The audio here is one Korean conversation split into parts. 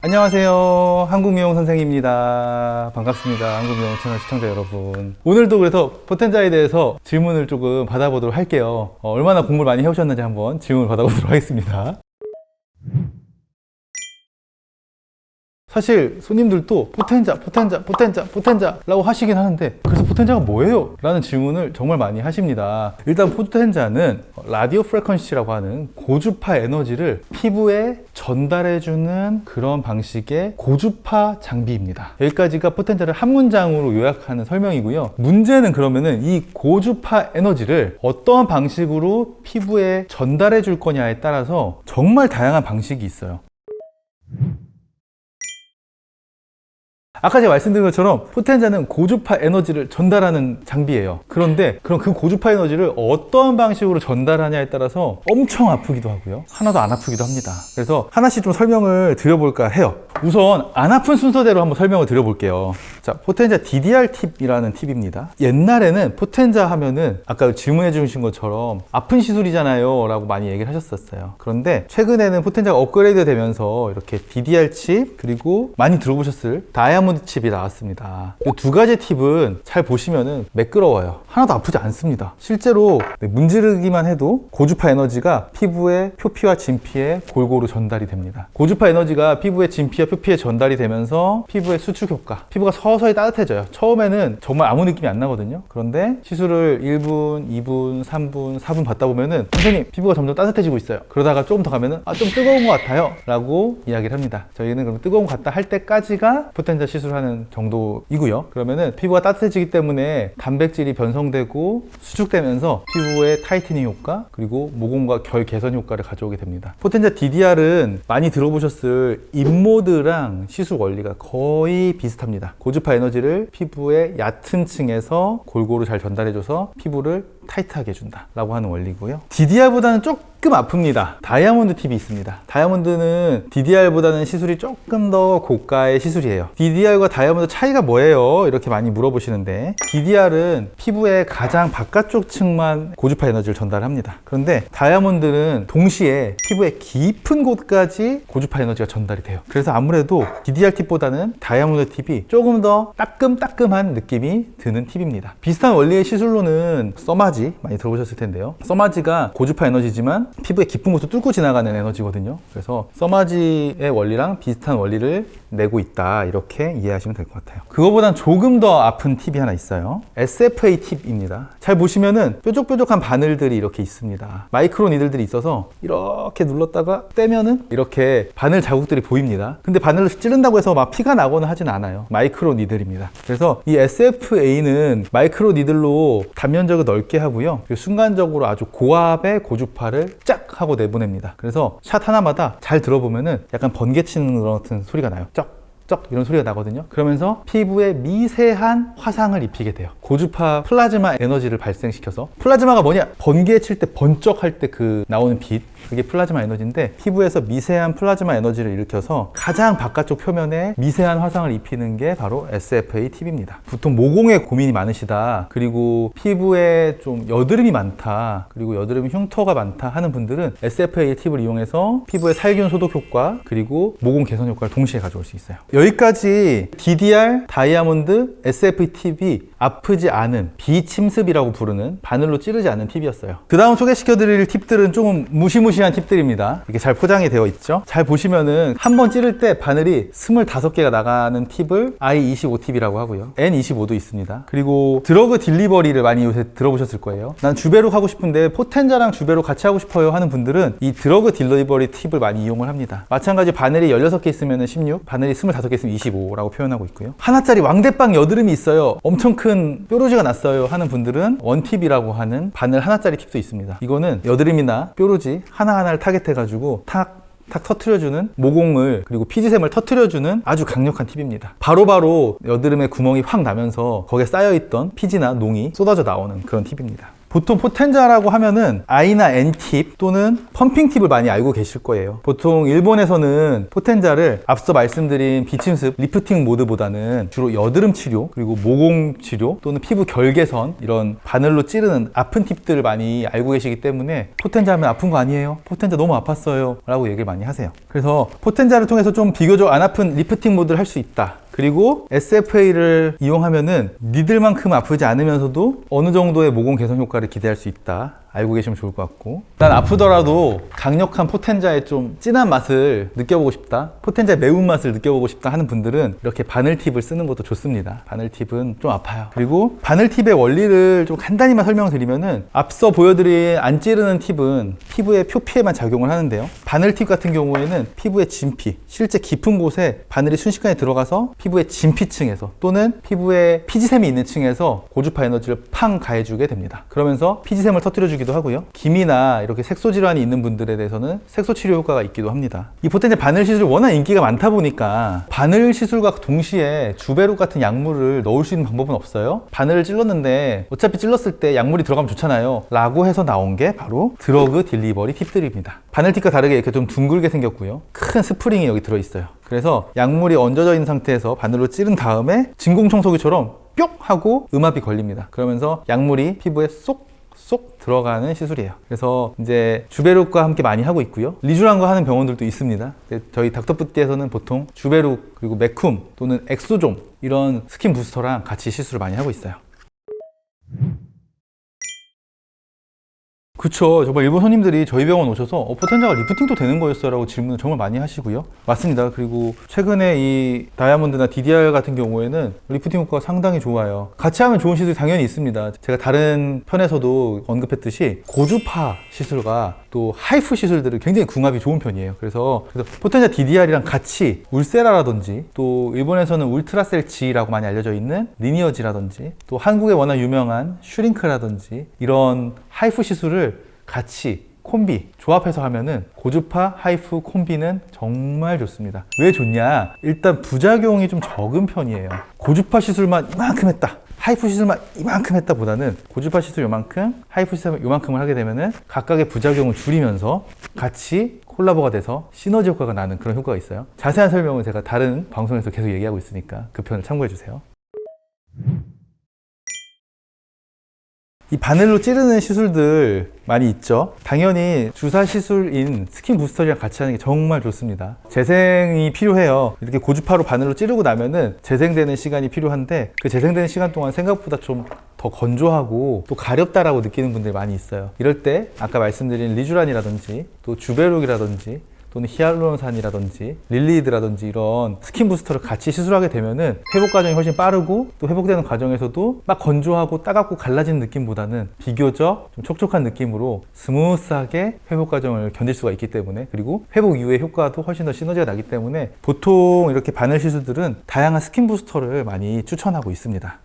안녕하세요. 한국미용 선생입니다. 반갑습니다. 한국미용 채널 시청자 여러분. 오늘도 그래서 포텐자에 대해서 질문을 조금 받아보도록 할게요. 얼마나 공부를 많이 해오셨는지 한번 질문을 받아보도록 하겠습니다. 사실 손님들도 포텐자 라고 하시긴 하는데, 그래서 포텐자가 뭐예요? 라는 질문을 정말 많이 하십니다. 일단 포텐자는 라디오 프리퀀시라고 하는 고주파 에너지를 피부에 전달해주는 그런 방식의 고주파 장비입니다. 여기까지가 포텐자를 한 문장으로 요약하는 설명이고요. 문제는 그러면은 이 고주파 에너지를 어떠한 방식으로 피부에 전달해 줄 거냐에 따라서 정말 다양한 방식이 있어요. 아까 제가 말씀드린 것처럼 포텐자는 고주파 에너지를 전달하는 장비예요. 그런데 그럼 그 고주파 에너지를 어떠한 방식으로 전달하냐에 따라서 엄청 아프기도 하고요, 하나도 안 아프기도 합니다. 그래서 하나씩 좀 설명을 드려볼까 해요. 우선 안 아픈 순서대로 한번 설명을 드려볼게요. 자, 포텐자 DDR 팁이라는 팁입니다. 옛날에는 포텐자 하면은 아까 질문해 주신 것처럼 아픈 시술이잖아요 라고 많이 얘기를 하셨었어요. 그런데 최근에는 포텐자가 업그레이드 되면서 이렇게 DDR 칩, 그리고 많이 들어보셨을 다이아몬드 칩이 나왔습니다. 이 두 가지 팁은 잘 보시면은 매끄러워요. 하나도 아프지 않습니다. 실제로 문지르기만 해도 고주파 에너지가 피부의 표피와 진피에 골고루 전달이 됩니다. 고주파 에너지가 피부의 진피와 표피에 전달이 되면서 피부의 수축 효과, 피부가 서서히 따뜻해져요. 처음에는 정말 아무 느낌이 안 나거든요. 그런데 시술을 1분, 2분, 3분, 4분 받다 보면은 선생님, 피부가 점점 따뜻해지고 있어요. 그러다가 조금 더 가면은 좀 뜨거운 것 같아요 라고 이야기를 합니다. 저희는 그럼 뜨거운 것 같다 할 때까지가 포텐자 시술하는 정도이고요. 그러면은 피부가 따뜻해지기 때문에 단백질이 변성되고 수축되면서 피부의 타이트닝 효과, 그리고 모공과 결 개선 효과를 가져오게 됩니다. 포텐자 DDR은 많이 들어보셨을 인모드랑 시술 원리가 거의 비슷합니다. 고주파 에너지를 피부의 얕은 층에서 골고루 잘 전달해줘서 피부를 타이트하게 해준다 라고 하는 원리고요. DDR보다는 조금 아픕니다. 다이아몬드 팁이 있습니다. 다이아몬드는 DDR보다는 시술이 조금 더 고가의 시술이에요. DDR과 다이아몬드 차이가 뭐예요? 이렇게 많이 물어보시는데, DDR은 피부의 가장 바깥쪽 층만 고주파 에너지를 전달합니다. 그런데 다이아몬드는 동시에 피부의 깊은 곳까지 고주파 에너지가 전달이 돼요. 그래서 아무래도 DDR 팁보다는 다이아몬드 팁이 조금 더 따끔따끔한 느낌이 드는 팁입니다. 비슷한 원리의 시술로는 써마지 많이 들어보셨을 텐데요. 써마지가 고주파 에너지지만 피부의 깊은 곳을 뚫고 지나가는 에너지거든요. 그래서 써마지의 원리랑 비슷한 원리를 내고 있다, 이렇게 이해하시면 될 것 같아요. 그거보단 조금 더 아픈 팁이 하나 있어요. SFA 팁입니다. 잘 보시면은 뾰족뾰족한 바늘들이 이렇게 있습니다. 마이크로 니들들이 있어서 이렇게 눌렀다가 떼면은 이렇게 바늘 자국들이 보입니다. 근데 바늘로 찌른다고 해서 막 피가 나거나 하진 않아요. 마이크로 니들입니다. 그래서 이 SFA는 마이크로 니들로 단면적을 넓게 하고요, 그리고 순간적으로 아주 고압의 고주파를 쫙 하고 내보냅니다. 그래서 샷 하나마다 잘 들어보면은 약간 번개 치는 것 같은 소리가 나요. 쩍 이런 소리가 나거든요. 그러면서 피부에 미세한 화상을 입히게 돼요. 고주파 플라즈마 에너지를 발생시켜서, 플라즈마가 뭐냐? 번개 칠 때 번쩍할 때 그 나오는 빛, 그게 플라즈마 에너지인데, 피부에서 미세한 플라즈마 에너지를 일으켜서 가장 바깥쪽 표면에 미세한 화상을 입히는 게 바로 SFA 팁입니다. 보통 모공에 고민이 많으시다, 그리고 피부에 좀 여드름이 많다, 그리고 여드름 흉터가 많다 하는 분들은 SFA 팁을 이용해서 피부의 살균 소독 효과, 그리고 모공 개선 효과를 동시에 가져올 수 있어요. 여기까지 DDR, 다이아몬드, SFA 팁이 아프지 않은 비침습이라고 부르는, 바늘로 찌르지 않는 팁이었어요. 그 다음 소개시켜드릴 팁들은 조금 무시무시한 팁들입니다. 이렇게 잘 포장이 되어 있죠. 잘 보시면은 한 번 찌를 때 바늘이 25개가 나가는 팁을 I25 팁이라고 하고요, N25도 있습니다. 그리고 드러그 딜리버리를 많이 요새 들어보셨을 거예요. 난 주베로 하고 싶은데 포텐자랑 주베로 같이 하고 싶어요 하는 분들은 이 드러그 딜리버리 팁을 많이 이용을 합니다. 마찬가지 바늘이 16개 있으면 16, 바늘이 25개 있으면 25라고 표현하고 있고요. 하나짜리 왕대빵 여드름이 있어요, 엄청 큰 뾰루지가 났어요 하는 분들은 원팁이라고 하는 바늘 하나짜리 팁도 있습니다. 이거는 여드름이나 뾰루지 하나하나를 타겟해가지고 탁 터트려주는, 모공을 그리고 피지샘을 터트려주는 아주 강력한 팁입니다. 바로바로 여드름에 구멍이 확 나면서 거기에 쌓여있던 피지나 농이 쏟아져 나오는 그런 팁입니다. 보통 포텐자라고 하면은 I나 N팁 또는 펌핑 팁을 많이 알고 계실 거예요. 보통 일본에서는 포텐자를 앞서 말씀드린 비침습 리프팅 모드보다는 주로 여드름 치료, 그리고 모공 치료 또는 피부 결 개선, 이런 바늘로 찌르는 아픈 팁들을 많이 알고 계시기 때문에 포텐자 하면 아픈 거 아니에요? 포텐자 너무 아팠어요 라고 얘기를 많이 하세요. 그래서 포텐자를 통해서 좀 비교적 안 아픈 리프팅 모드를 할 수 있다. 그리고 SFA를 이용하면은 니들만큼 아프지 않으면서도 어느 정도의 모공 개선 효과를 기대할 수 있다. 알고 계시면 좋을 것 같고, 난 아프더라도 강력한 포텐자의 좀 진한 맛을 느껴보고 싶다, 포텐자의 매운맛을 느껴보고 싶다 하는 분들은 이렇게 바늘 팁을 쓰는 것도 좋습니다. 바늘 팁은 좀 아파요. 그리고 바늘 팁의 원리를 좀 간단히만 설명드리면은, 앞서 보여드린 안 찌르는 팁은 피부의 표피에만 작용을 하는데요, 바늘 팁 같은 경우에는 피부의 진피, 실제 깊은 곳에 바늘이 순식간에 들어가서 피부의 진피층에서 또는 피부에 피지샘이 있는 층에서 고주파 에너지를 팡 가해주게 됩니다. 그러면서 피지샘을 터뜨려주기도 하고요, 기미나 이렇게 색소 질환이 있는 분들에 대해서는 색소 치료 효과가 있기도 합니다. 이 포텐자 바늘 시술이 워낙 인기가 많다 보니까 바늘 시술과 동시에 주베룩 같은 약물을 넣을 수 있는 방법은 없어요. 바늘을 찔렀는데 어차피 찔렀을 때 약물이 들어가면 좋잖아요 라고 해서 나온 게 바로 드러그 딜리버리 팁들입니다. 바늘 팁과 다르게 이렇게 좀 둥글게 생겼고요, 큰 스프링이 여기 들어있어요. 그래서 약물이 얹어져 있는 상태에서 바늘로 찌른 다음에 진공청소기처럼 뿅 하고 음압이 걸립니다. 그러면서 약물이 피부에 쏙 들어가는 시술이에요. 그래서 이제 주베룩과 함께 많이 하고 있고요, 리쥬란과 하는 병원들도 있습니다. 저희 닥터푸티에서는 보통 주베룩 그리고 메쿰 또는 엑소좀, 이런 스킨 부스터랑 같이 시술을 많이 하고 있어요. 그쵸, 정말 일본 손님들이 저희 병원 오셔서 포텐자가 리프팅도 되는 거였어요 라고 질문을 정말 많이 하시고요. 맞습니다. 그리고 최근에 이 다이아몬드나 DDR 같은 경우에는 리프팅 효과가 상당히 좋아요. 같이 하면 좋은 시술이 당연히 있습니다. 제가 다른 편에서도 언급했듯이 고주파 시술과 또 하이프 시술들은 굉장히 궁합이 좋은 편이에요. 그래서 포텐자 DDR이랑 같이 울세라라든지, 또 일본에서는 울트라셀 G라고 많이 알려져 있는 리니어 G라든지, 또 한국에 워낙 유명한 슈링크라든지, 이런 하이프 시술을 같이 콤비 조합해서 하면은 고주파 하이프 콤비는 정말 좋습니다. 왜 좋냐? 일단 부작용이 좀 적은 편이에요. 고주파 시술만 이만큼 했다, 하이프 시술만 이만큼 했다 보다는 고주파 시술 요만큼, 하이프 시술 요만큼을 하게 되면은 각각의 부작용을 줄이면서 같이 콜라보가 돼서 시너지 효과가 나는 그런 효과가 있어요. 자세한 설명은 제가 다른 방송에서 계속 얘기하고 있으니까 그 편을 참고해 주세요. 이 바늘로 찌르는 시술들 많이 있죠. 당연히 주사 시술인 스킨 부스터랑 같이 하는 게 정말 좋습니다. 재생이 필요해요. 이렇게 고주파로 바늘로 찌르고 나면은 재생되는 시간이 필요한데, 그 재생되는 시간 동안 생각보다 좀 더 건조하고 또 가렵다라고 느끼는 분들이 많이 있어요. 이럴 때 아까 말씀드린 리쥬란이라든지 또 주베룩이라든지 또는 히알루론산이라든지 릴리이드라든지 이런 스킨 부스터를 같이 시술하게 되면은 회복 과정이 훨씬 빠르고, 또 회복되는 과정에서도 막 건조하고 따갑고 갈라지는 느낌보다는 비교적 좀 촉촉한 느낌으로 스무스하게 회복 과정을 견딜 수가 있기 때문에, 그리고 회복 이후의 효과도 훨씬 더 시너지가 나기 때문에 보통 이렇게 바늘 시술들은 다양한 스킨 부스터를 많이 추천하고 있습니다.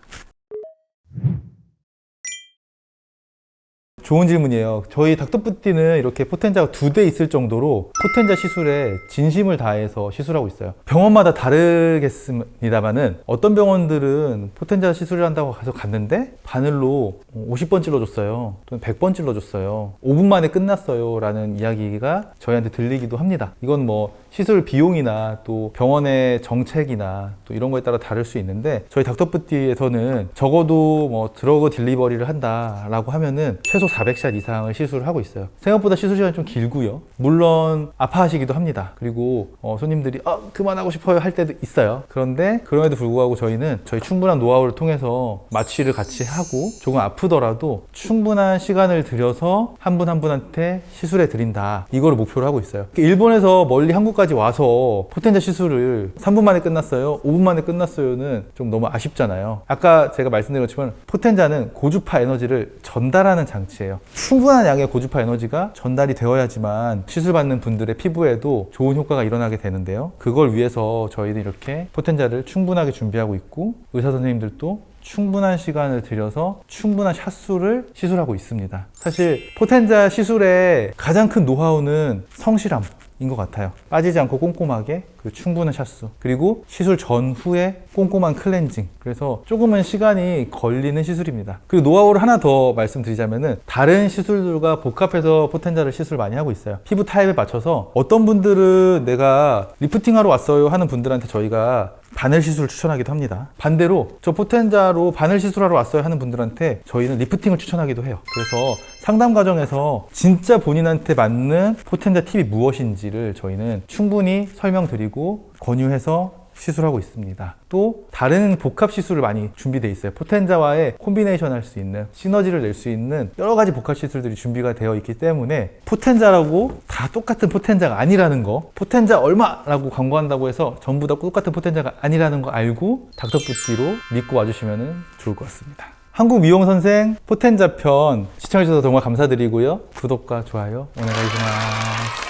좋은 질문이에요. 저희 닥터푸티는 이렇게 포텐자가 2대 있을 정도로 포텐자 시술에 진심을 다해서 시술하고 있어요. 병원마다 다르겠습니다만은 어떤 병원들은 포텐자 시술을 한다고 가서 갔는데 바늘로 50번 찔러줬어요, 또는 100번 찔러줬어요, 5분 만에 끝났어요 라는 이야기가 저희한테 들리기도 합니다. 이건 뭐 시술 비용이나 또 병원의 정책이나 또 이런 거에 따라 다를 수 있는데, 저희 닥터푸티에서는 적어도 뭐 드러그 딜리버리를 한다라고 하면은 최소 400샷 이상을 시술을 하고 있어요. 생각보다 시술 시간이 좀 길고요, 물론 아파하시기도 합니다. 그리고 손님들이 그만하고 싶어요 할 때도 있어요. 그런데 그럼에도 불구하고 저희는 저희 충분한 노하우를 통해서 마취를 같이 하고, 조금 아프더라도 충분한 시간을 들여서 한 분 한 분한테 시술해 드린다, 이거를 목표로 하고 있어요. 일본에서 멀리 한국까지 와서 포텐자 시술을 3분 만에 끝났어요, 5분 만에 끝났어요는 좀 너무 아쉽잖아요. 아까 제가 말씀드린 것처럼 포텐자는 고주파 에너지를 전달하는 장치예요. 충분한 양의 고주파 에너지가 전달이 되어야지만 시술받는 분들의 피부에도 좋은 효과가 일어나게 되는데요, 그걸 위해서 저희는 이렇게 포텐자를 충분하게 준비하고 있고, 의사 선생님들도 충분한 시간을 들여서 충분한 샷수를 시술하고 있습니다. 사실 포텐자 시술의 가장 큰 노하우는 성실함인 것 같아요. 빠지지 않고 꼼꼼하게 그리고 충분한 샷수 그리고 시술 전후에 꼼꼼한 클렌징. 그래서 조금은 시간이 걸리는 시술입니다. 그리고 노하우를 하나 더 말씀드리자면은 다른 시술들과 복합해서 포텐자를 시술 많이 하고 있어요. 피부 타입에 맞춰서 어떤 분들은 내가 리프팅하러 왔어요 하는 분들한테 저희가 바늘 시술을 추천하기도 합니다. 반대로 저 포텐자로 바늘 시술하러 왔어요 하는 분들한테 저희는 리프팅을 추천하기도 해요. 그래서 상담 과정에서 진짜 본인한테 맞는 포텐자 팁이 무엇인지를 저희는 충분히 설명드리고 권유해서 시술하고 있습니다. 또 다른 복합 시술을 많이 준비되어 있어요. 포텐자와의 콤비네이션 할 수 있는 시너지를 낼 수 있는 여러 가지 복합 시술들이 준비가 되어 있기 때문에 포텐자라고 다 똑같은 포텐자가 아니라는 거, 포텐자 얼마라고 광고한다고 해서 전부 다 똑같은 포텐자가 아니라는 거 알고 닥터뷰티로 믿고 와주시면 좋을 것 같습니다. 한국 미용 선생 포텐자 편 시청해주셔서 정말 감사드리고요. 구독과 좋아요 오네가이시마스.